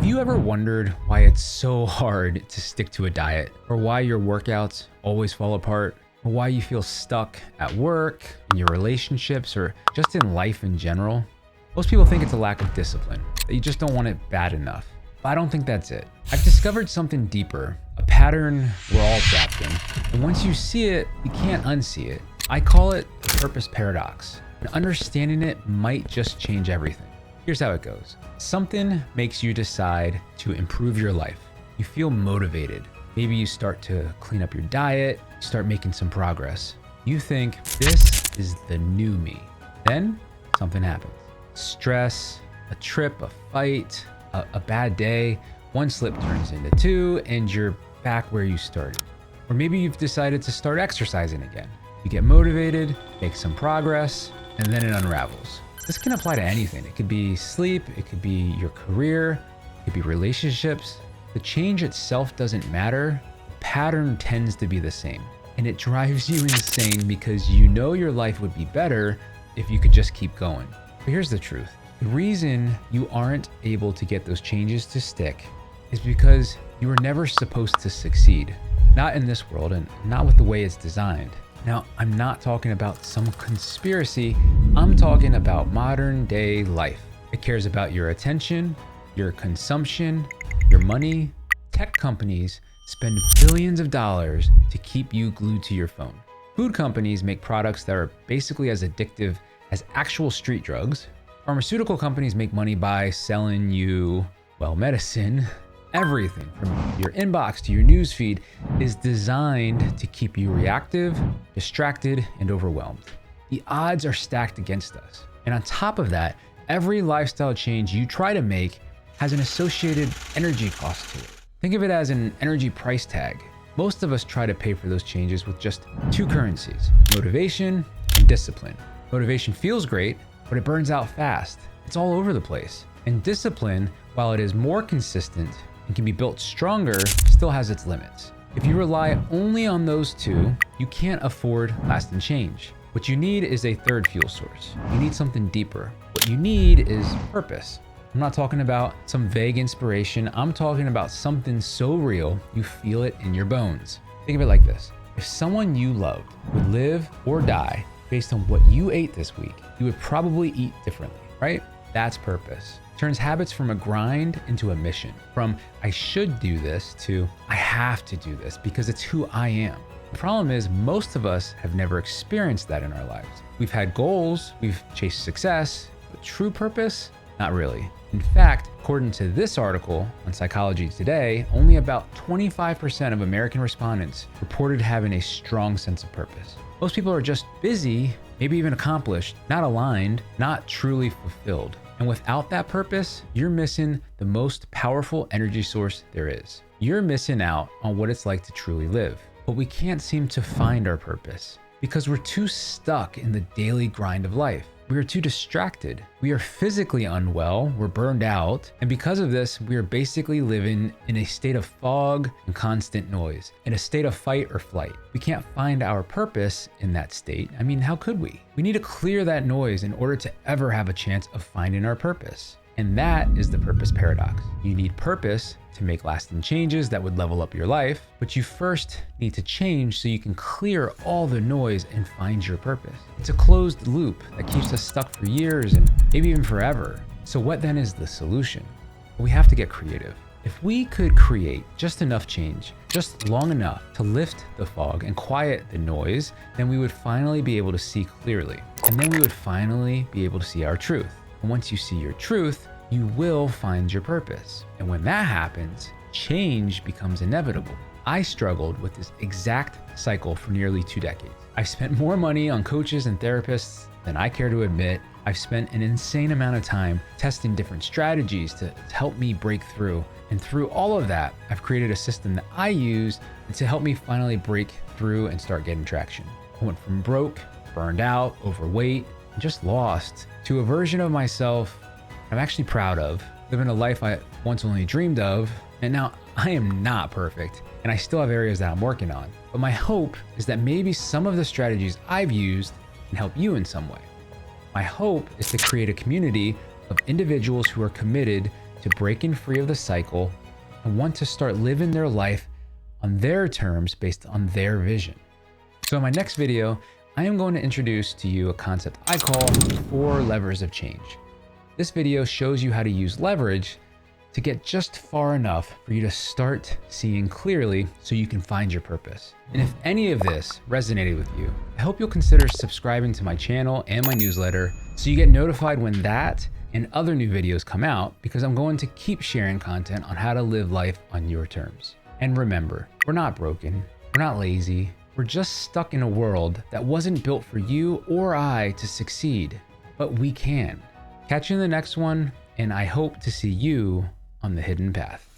you ever wondered why it's so hard to stick to a diet, or why your workouts always fall apart, or why you feel stuck at work, in your relationships, or just in life in general? Most people think it's a lack of discipline, that you just don't want it bad enough. But I don't think that's it. I've discovered something deeper, a pattern we're all trapped in, and once you see it, you can't unsee it. I call it the purpose paradox, and understanding it might just change everything. Here's how it goes. Something makes you decide to improve your life. You feel motivated. Maybe you start to clean up your diet, start making some progress. You think, this is the new me. Then something happens. Stress, a trip, a fight, a bad day, one slip turns into two, and you're back where you started. Or maybe you've decided to start exercising again. You get motivated, make some progress, and then it unravels. This can apply to anything. It could be sleep, it could be your career, it could be relationships. The change itself doesn't matter. The pattern tends to be the same. And it drives you insane because you know your life would be better if you could just keep going. But here's the truth. The reason you aren't able to get those changes to stick is because you were never supposed to succeed. Not in this world and not with the way it's designed. Now, I'm not talking about some conspiracy. I'm talking about modern day life. It cares about your attention, your consumption, your money. Tech companies spend billions of dollars to keep you glued to your phone. Food companies make products that are basically as addictive as actual street drugs. Pharmaceutical companies make money by selling you, well, medicine. Everything from your inbox to your newsfeed is designed to keep you reactive, distracted, and overwhelmed. The odds are stacked against us. And on top of that, every lifestyle change you try to make has an associated energy cost to it. Think of it as an energy price tag. Most of us try to pay for those changes with just two currencies, motivation and discipline. Motivation feels great, but it burns out fast. It's all over the place. And discipline, while it is more consistent and can be built stronger, still has its limits. If you rely only on those two, you can't afford lasting change. What you need is a third fuel source. You need something deeper. What you need is purpose. I'm not talking about some vague inspiration. I'm talking about something so real, you feel it in your bones. Think of it like this. If someone you loved would live or die based on what you ate this week, you would probably eat differently, right? That's purpose. Turns habits from a grind into a mission. From I should do this to I have to do this because it's who I am. The problem is most of us have never experienced that in our lives. We've had goals, we've chased success, but true purpose, not really. In fact, according to this article on Psychology Today, only about 25% of American respondents reported having a strong sense of purpose. Most people are just busy, maybe even accomplished, not aligned, not truly fulfilled. And without that purpose, you're missing the most powerful energy source there is. You're missing out on what it's like to truly live. But we can't seem to find our purpose because we're too stuck in the daily grind of life. We are too distracted. We are physically unwell, we're burned out, and because of this, we are basically living in a state of fog and constant noise, in a state of fight or flight. We can't find our purpose in that state. I mean, how could we? We need to clear that noise in order to ever have a chance of finding our purpose. And that is the purpose paradox. You need purpose to make lasting changes that would level up your life, but you first need to change so you can clear all the noise and find your purpose. It's a closed loop that keeps us stuck for years and maybe even forever. So what then is the solution? We have to get creative. If we could create just enough change, just long enough to lift the fog and quiet the noise, then we would finally be able to see clearly. And then we would finally be able to see our truth. And once you see your truth, you will find your purpose. And when that happens, change becomes inevitable. I struggled with this exact cycle for nearly 2 decades. I've spent more money on coaches and therapists than I care to admit. I've spent an insane amount of time testing different strategies to help me break through. And through all of that, I've created a system that I use to help me finally break through and start getting traction. I went from broke, burned out, overweight, and just lost to a version of myself I'm actually proud of, living a life I once only dreamed of. And now I am not perfect, and I still have areas that I'm working on. But my hope is that maybe some of the strategies I've used can help you in some way. My hope is to create a community of individuals who are committed to breaking free of the cycle and want to start living their life on their terms based on their vision. So in my next video, I am going to introduce to you a concept I call 4 levers of change. This video shows you how to use leverage to get just far enough for you to start seeing clearly so you can find your purpose. And if any of this resonated with you, I hope you'll consider subscribing to my channel and my newsletter so you get notified when that and other new videos come out, because I'm going to keep sharing content on how to live life on your terms. And remember, we're not broken, we're not lazy, we're just stuck in a world that wasn't built for you or I to succeed, but we can. Catch you in the next one, and I hope to see you on the hidden path.